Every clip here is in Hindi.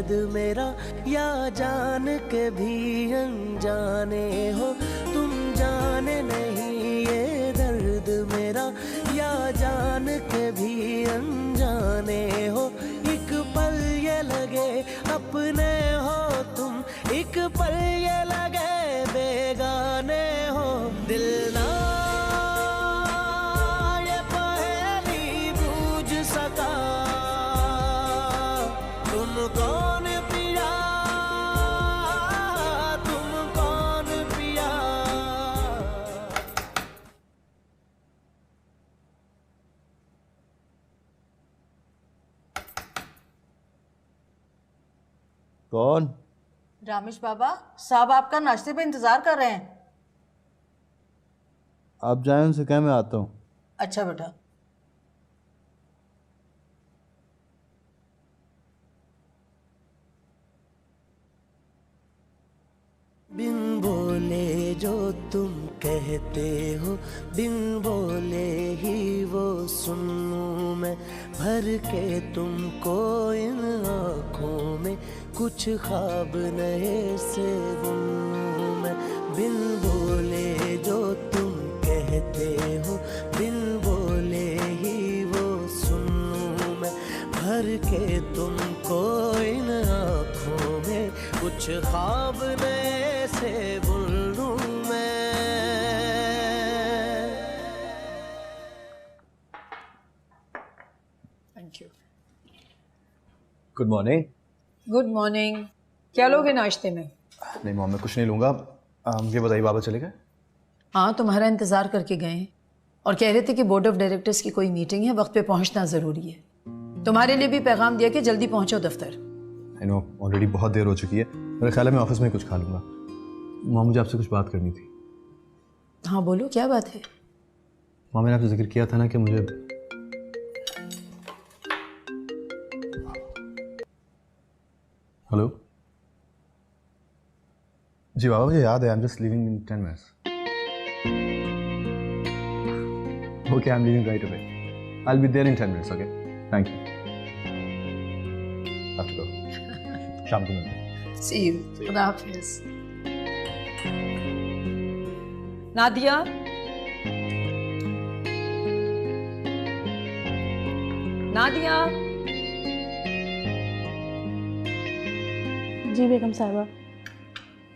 दर्द मेरा, या जान के भी अनजाने हो तुम, जाने नहीं ये दर्द मेरा, या जान के भी अनजाने हो। एक पल ये लगे अपने हो तुम, एक पल ये लगे बेगाने हो। दिल ना ये पहेली बूझ सका, तुम कौन पिया, तुम कौन पिया। कौन? रामेश बाबा साहब आपका नाश्ते पे इंतजार कर रहे हैं। आप जाएं, उनसे कह मैं आता हूँ। अच्छा बेटा। बिन बोले जो तुम कहते हो, बिन बोले ही वो सुनूं मैं, भर के तुमको इन आँखों में, कुछ ख्वाब नए से बुनूं मैं। बिन बोले जो तुम कहते हो, बिन बोले ही वो सुनूं मैं, भर के तुमको इन आँखों में, कुछ ख्वाब नए से बुनूं मैं। Thank you. Good morning. Good morning. क्या लोगे नाश्ते में? नहीं मॉम, मैं कुछ नहीं लूँगा। ये बताइए, बाबा चले गए? हाँ, तुम्हारा इंतजार करके गए हैं और कह रहे थे कि बोर्ड ऑफ डायरेक्टर्स की कोई मीटिंग है, वक्त पे पहुंचना जरूरी है। तुम्हारे लिए भी पैगाम दिया कि जल्दी पहुंचो दफ्तर। आई नो, ऑलरेडी बहुत देर हो चुकी है। मेरा ख्याल है मैं ऑफिस में ही कुछ खा लूँगा। माँ, मुझे आपसे कुछ बात करनी थी। हाँ बोलो, क्या बात है? माँ, मैंने आपसे जिक्र किया था ना कि मुझे हेलो जी बाबा, मुझे याद है। I am just leaving in 10 minutes. Okay, I am leaving right away. I will be there in 10 minutes. Okay, thank you. आप तो शाम को मिलते हैं। See you. खुदा हाफिज। नादिया, नादिया। जी बेगम साहबा।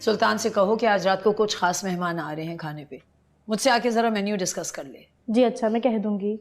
सुल्तान से कहो कि आज रात को कुछ खास मेहमान आ रहे हैं खाने पे, मुझसे आके जरा मेन्यू डिस्कस कर ले। जी अच्छा, मैं कह दूंगी।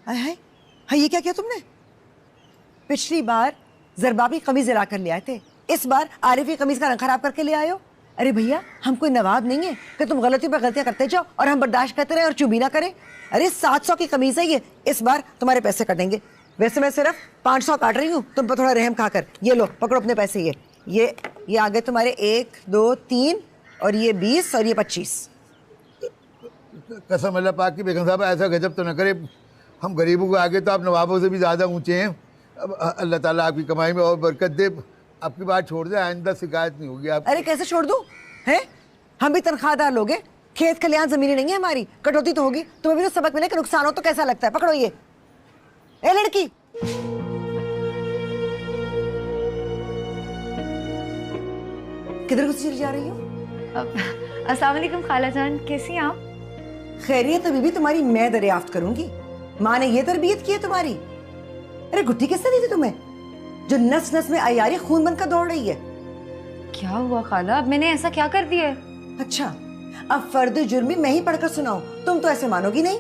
हाय हाय हाय, ये क्या किया तुमने? पिछली बार जरबाबी कमीज ला कर ले आए थे, इस बार आरिफी कमीज का रंग खराब करके ले आए हो। अरे भैया, हम कोई नवाब नहीं है कि तुम गलती पर गलतियां करते जाओ और हम बर्दाश्त करते रहे और चुप भी ना करें। अरे 700 की कमीज है ये, इस बार तुम्हारे पैसे कटेंगे। वैसे मैं सिर्फ 500 काट रही हूँ तुम पर थोड़ा रहम खाकर। ये लो, पकड़ो अपने पैसे। ये आ गए तुम्हारे 1 2 3 और ये 20 और ये 25। कसम अल्लाह पाक की बेगम साहब, ऐसा गजब तो न करे। हम गरीबों के आगे तो आप नवाबों से भी ज़्यादा ऊंचे हैं। अब अल्लाह ताला आपकी कमाई में और बरकत दे। आपकी बात छोड़ दे, आइंदा शिकायत नहीं होगी आप। अरे कैसे छोड़ दूं? हैं? हम भी तनख्वाहदार लोग हैं, खेत खलियान जमीनें नहीं है हमारी, कटौती तो होगी। तुम्हें भी तो सबक मिले कि नुकसान हो तो कैसा लगता है। पकड़ो ये। ए लड़की, किधर घुस जा रही हो? अस्सलाम वालेकुम खाला जान, कैसी हैं आप? खैरियत अभी भी तुम्हारी मैं दरियाफ्त करूंगी। माँ ने ये तरबियत की है तुम्हारी? अरे गुट्टी किसने दी थी तुम्हें, जो नस नस में अयारी खून बनकर दौड़ रही है? क्या हुआ खाला, अब मैंने ऐसा क्या कर दिया है? अच्छा, अब फर्द जुर्मी मैं ही पढ़कर सुनाऊं, तुम तो ऐसे मानोगी नहीं।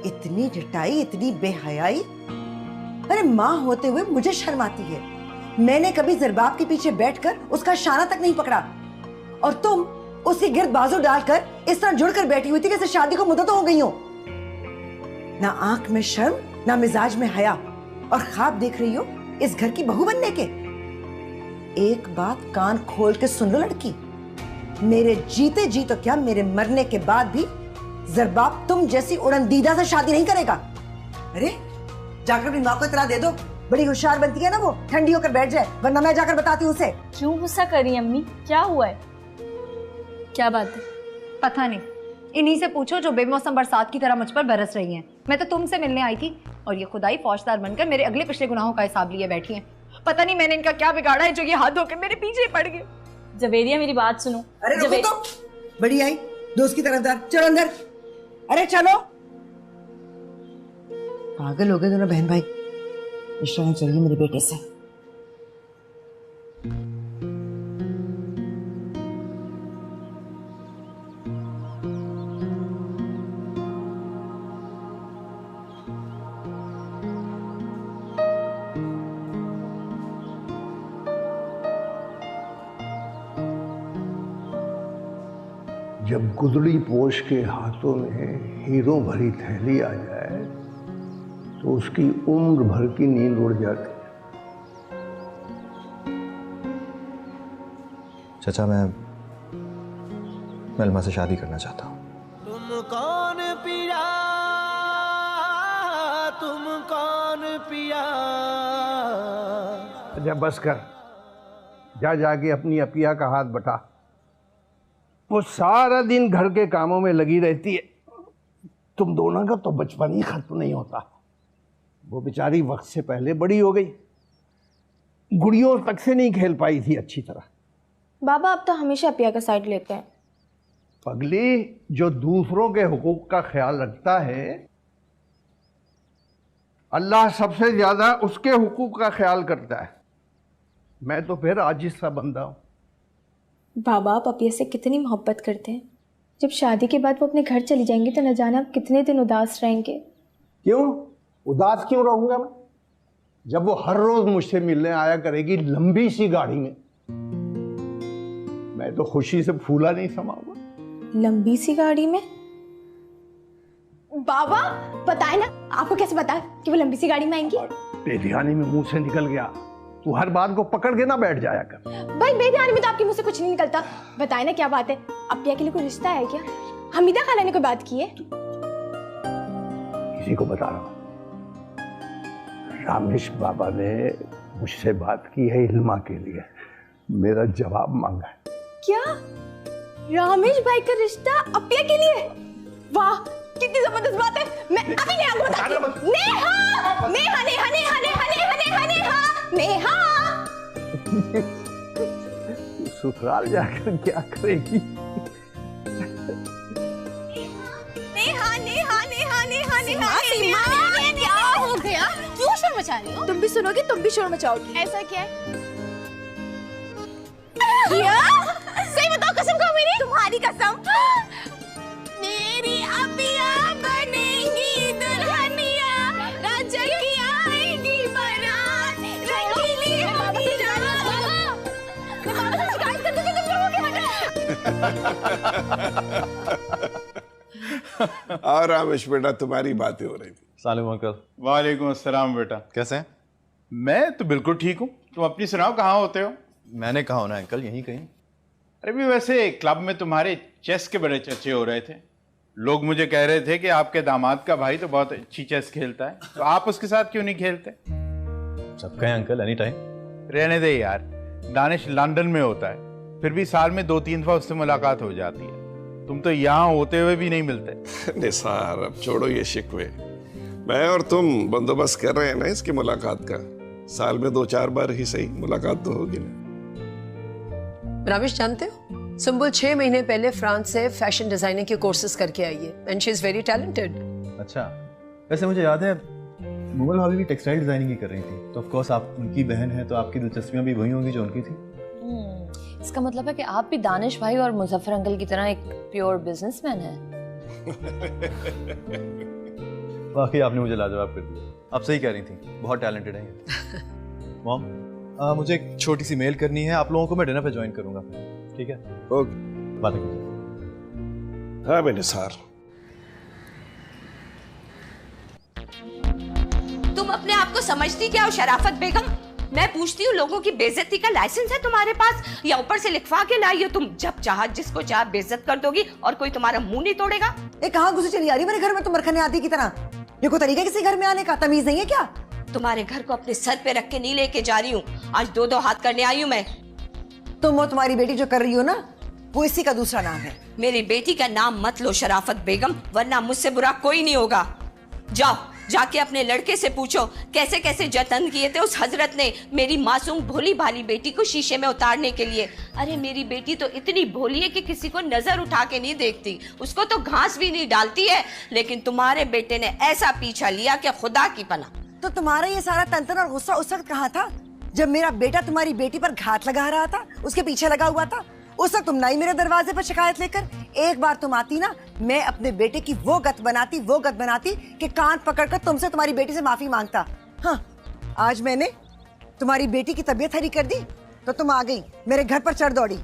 इतनी ढिठाई, इतनी बेहयाई। अरे माँ होते हुए मुझे शर्म आती है। मैंने कभी जरबाब के पीछे बैठकर उसका शाना तक नहीं पकड़ा, और तुम उसके गिर्द बाजू डालकर इस तरह जुड़कर बैठी हुई थी जैसे शादी को मुद्दत हो गई हो। ना आंख में शर्म, ना मिजाज में हया, और ख्वाब देख रही हो इस घर की बहू बनने के। एक बात कान खोल के सुन लो लड़की, मेरे जीते जी तो क्या, मेरे मरने के बाद भी जरबाब तुम जैसी उड़नदीदा से शादी नहीं करेगा। अरे जाकर अपनी माँ को इतला दे दो, बड़ी होशियार बनती है ना वो, ठंडी होकर बैठ जाए, वरना मैं जाकर बताती हूँ उसे। क्यों गुस्सा करी अम्मी, क्या हुआ है? क्या बात है? पता नहीं, इन्हीं से पूछो जो बेमौसम बरसात की तरह मुझ पर बरस रही हैं। मैं तो तुमसे मिलने आई थी और ये खुदाई फौजदार बनकर मेरे अगले पिछले गुनाहों का हिसाब लिए बैठी हैं। पता नहीं मैंने इनका क्या बिगाड़ा है जो ये हाथ धोकर मेरे पीछे पड़ गए। जवेरिया मेरी बात सुनो। अरे रुको तो, बड़ी आई दोस्त की तरफदार, चलो अंदर। अरे चलो, पागल हो गए दोनों बहन भाई। इशारा चलिए मेरे बेटे से। जब गुदड़ी पोश के हाथों में हीरों भरी थैली आ जाए तो उसकी उम्र भर की नींद उड़ जाती है। चाचा मैं अलमा से शादी करना चाहता हूँ। तुम कौन पिया, तुम कौन पिया। अच्छा बस कर, जा जाके अपनी अपिया का हाथ बटा। वो सारा दिन घर के कामों में लगी रहती है। तुम दोनों का तो बचपन ही खत्म नहीं होता। वो बेचारी वक्त से पहले बड़ी हो गई, गुड़ियों तक से नहीं खेल पाई थी अच्छी तरह। बाबा अब तो हमेशा अपिया का साइड लेते हैं। पगली, जो दूसरों के हुकूक का ख्याल रखता है अल्लाह सबसे ज्यादा उसके हुकूक का ख्याल करता है। मैं तो फिर आजिज़ सा बंदा हूं। बाबा आप अपिया से कितनी मोहब्बत करते हैं। जब शादी के बाद वो अपने घर चली जाएंगी तो न जाना आप कितने दिन उदास रहेंगे। क्यों उदास क्यों रहूंगा मैं, जब वो हर रोज मुझसे मिलने आया करेगी लंबी सी गाड़ी में। मैं तो खुशी से फूला नहीं समाऊंगा। लंबी सी गाड़ी में? बाबा बताए ना, आपको कैसे पता कि वो लंबी सी गाड़ी में आएंगी? बेध्यानी में मुंह से निकल गया। तू हर बात को पकड़ के ना बैठ जाया कर। भाई बेध्यानी में तो आपके मुंह से कुछ नहीं निकलता। बताए ना क्या बात है, अपिया के लिए कोई रिश्ता है क्या? हमीदा खाला ने कोई बात की है? किसी को बता रहा हूं, रामेश बाबा ने मुझसे बात की है इल्मा के लिए। मेरा जवाब मांगा है। क्या रामेश भाई का रिश्ता अपिया के लिए? वाह कितनी जबरदस्त बात है। मैं अभी नेहा को बताती हूं। नेहा नेहा नेहा नेहा नेहा नेहा नेहा नेहा नेहा। ससुराल जाकर क्या करेगी? नेहा नेहा नेहा नेहा नेहा। क्या हो गया, क्यों शोर मचा रही हो? तुम भी सुनोगी, तुम भी शोर मचाओगी। ऐसा क्या है? क्या? सही बताओ, कसम खाओ मेरी। तुम्हारी कसम। मेरी अपिया बनेगी दुल्हनिया, राजा की आएगी बारात, रंगीली होगी रात। मैं बाबा से शिकायत कर दूंगी तुम लोगों के। और रामेश बेटा तुम्हारी बातें हो रही थी। सलाम अंकल। वालेकुम अस्सलाम बेटा। कैसे हैं? मैं तो बिल्कुल ठीक हूँ, तुम अपनी सुनाओ, कहाँ होते हो? मैंने कहा होना अंकल, यहीं कहीं। अरे भी वैसे क्लब में तुम्हारे चेस के बड़े चर्चे हो रहे थे। लोग मुझे कह रहे थे कि आपके दामाद का भाई तो बहुत अच्छी चेस खेलता है, तो आप उसके साथ क्यों नहीं खेलते? सब कहें अंकल, एनी टाइम। रहने दे यार, दानिश लंदन में होता है, फिर भी साल में 2-3 दफा उससे मुलाकात हो जाती है। तुम तो यहाँ होते हुए भी नहीं मिलते। निसार अब छोड़ो ये शिकवे, मैं और तुम बंदोबस्त कर रहे हैं ना इसकी मुलाकात का। साल में 2-4 बार ही सही मुलाकात तो होगी ना। रामेश जानते हो, सुंबुल 6 महीने पहले फ्रांस से फैशन डिजाइनिंग के कोर्सेज करके आई है and she is very talented. अच्छा, वैसे मुझे याद है मुगल भाभी भी टेक्सटाइल डिजाइनिंग ही कर रही थी, तो ऑफ कोर्स आप उनकी बहन हैं, तो आपकी दिलचस्पियां भी वही होंगी जो उनकी थी। इसका मतलब है कि आप भी दानिश भाई और मुजफ्फर अंकल की तरह एक प्योर बिजनेसमैन हैं। वाकई आपने मुझे लाजवाब कर दिया। आप सही कह रही थी, बहुत टैलेंटेड है ये। मॉम, मुझे एक छोटी सी मेल करनी है, आप लोगों को मैं डिनर पे ज्वाइन करूंगा, ठीक है? ओके, बातें कीजिए। हाँ मेरे सार। तुम अपने आप को समझती क्या हो शराफत बेगम? मैं पूछती हूँ, लोगों की बेइज्जती का लाइसेंस है तुम्हारे पास या ऊपर से लिखवा के लाई हो? तुम जब चाह जिसको चाह बेइज्जत कर दोगी और कोई तुम्हारा मुंह नहीं तोड़ेगा। ये कहाँ घुसी चली आ रही मेरे घर में, तुम रखने आती की तरह? ये कोई तरीका किसी घर में आने का? तमीज नहीं है क्या? तुम्हारे घर को अपने सर पे रख के नहीं लेके जा रही हूँ, आज 2-2 हाथ करने आई हूँ मैं। तुम और तुम्हारी बेटी जो कर रही हो ना, वो इसी का दूसरा नाम है। मेरी बेटी का नाम मत लो शराफत बेगम, वरना मुझसे बुरा कोई नहीं होगा। जाओ जाके अपने लड़के से पूछो कैसे कैसे जतन किए थे उस हजरत ने मेरी मासूम भोली भाली बेटी को शीशे में उतारने के लिए। अरे मेरी बेटी तो इतनी भोली है कि किसी को नजर उठा के नहीं देखती, उसको तो घास भी नहीं डालती है। लेकिन तुम्हारे बेटे ने ऐसा पीछा लिया कि खुदा की पनाह। तो तुम्हारा ये सारा तंत्र और गुस्सा उस वक्त कहाँ था जब मेरा बेटा तुम्हारी बेटी पर घात लगा रहा था, उसके पीछे लगा हुआ था? उस वक्त तुम नहीं मेरे दरवाजे पर शिकायत लेकर, एक बार तुम आती ना, मैं अपने बेटे की वो गत बनाती कि कान पकड़कर तुमसे तुम्हारी बेटी से माफी मांगता। हाँ, आज मैंने तुम्हारी बेटी की तबीयत हरी कर दी तो तुम आ गई, मेरे घर पर चढ़ दौड़ी।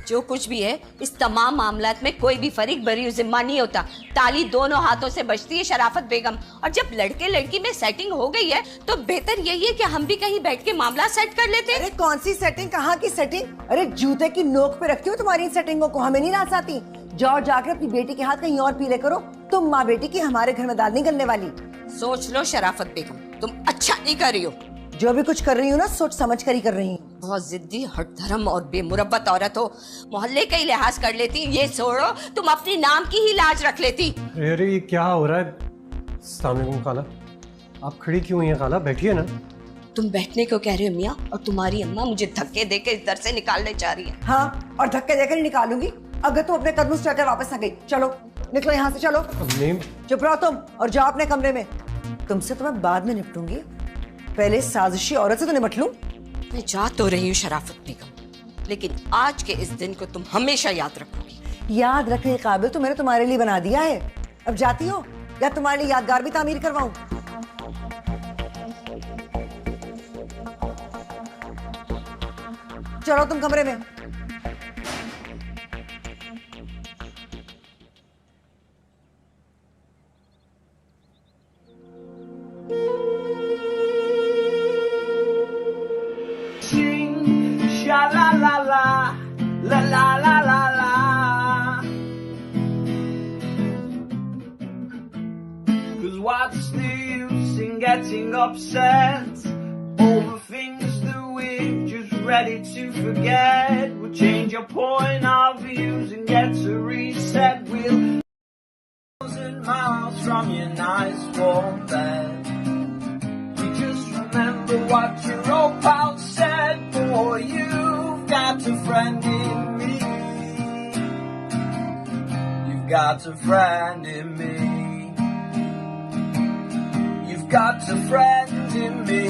जो कुछ भी है, इस तमाम मामलात में कोई भी फरीक बरी जिम्मा नहीं होता। ताली दोनों हाथों से बजती है शराफत बेगम। और जब लड़के लड़की में सेटिंग हो गई है तो बेहतर यही है कि हम भी कहीं बैठ के मामला सेट कर लेते हैं। अरे कौन सी सेटिंग, कहाँ की सेटिंग? अरे जूते की नोक पे रखती हो तुम्हारी इन सेटिंगों को, हमें नहीं नाच आती। जाओ जाकर अपनी बेटी के हाथ कहीं और पीले करो, तुम माँ बेटी की हमारे घर में दाल नहीं गलने वाली। सोच लो शराफत बेगम, तुम अच्छा नहीं कर रही हो। जो भी कुछ कर रही हूँ ना, सोच समझ कर ही कर रही हूँ। बहुत जिद्दी, हट धर्म और बेमुरब्बत औरत हो। मोहल्ले का ही लिहाज कर लेती, ये छोड़ो तुम अपनी नाम की ही लाज रख लेती। अरे ये क्या हो रहा है? अस्सलाम वालेकुम खाला, आप खड़ी क्यों हुई हैं खाला? बैठिए ना। तुम बैठने को कह रहे हो मियाँ, और तुम्हारी अम्मा मुझे धक्के देके इस दर से निकालने चाह रही है। हाँ, और धक्के देकर ही निकालूंगी अगर तुम अपने कदम से वापस आ गई। चलो निकलो यहाँ से, चलो। चुप रहो तुम और जाओ अपने कमरे में। तुमसे तो मैं बाद में निपटूंगी, पहले साजिशी औरत से तो निपट लूं। मैं जा तो रही हूँ शराफत बेगम, लेकिन आज के इस दिन को तुम हमेशा याद रखोगी। याद रखने के काबिल तो मैंने तुम्हारे लिए बना दिया है। अब जाती हो या तुम्हारे लिए यादगार भी तामीर करवाऊं? चलो तुम कमरे में। La la la la la la la la. Cause what's the use in getting upset over things that we're just ready to forget? We'll change our point of views and get to reset. We'll 1,000 miles from your nice warm bed. We just remember what your old pal said. Boy, you've got a friend in me. You've got a friend in me. You've got a friend in me.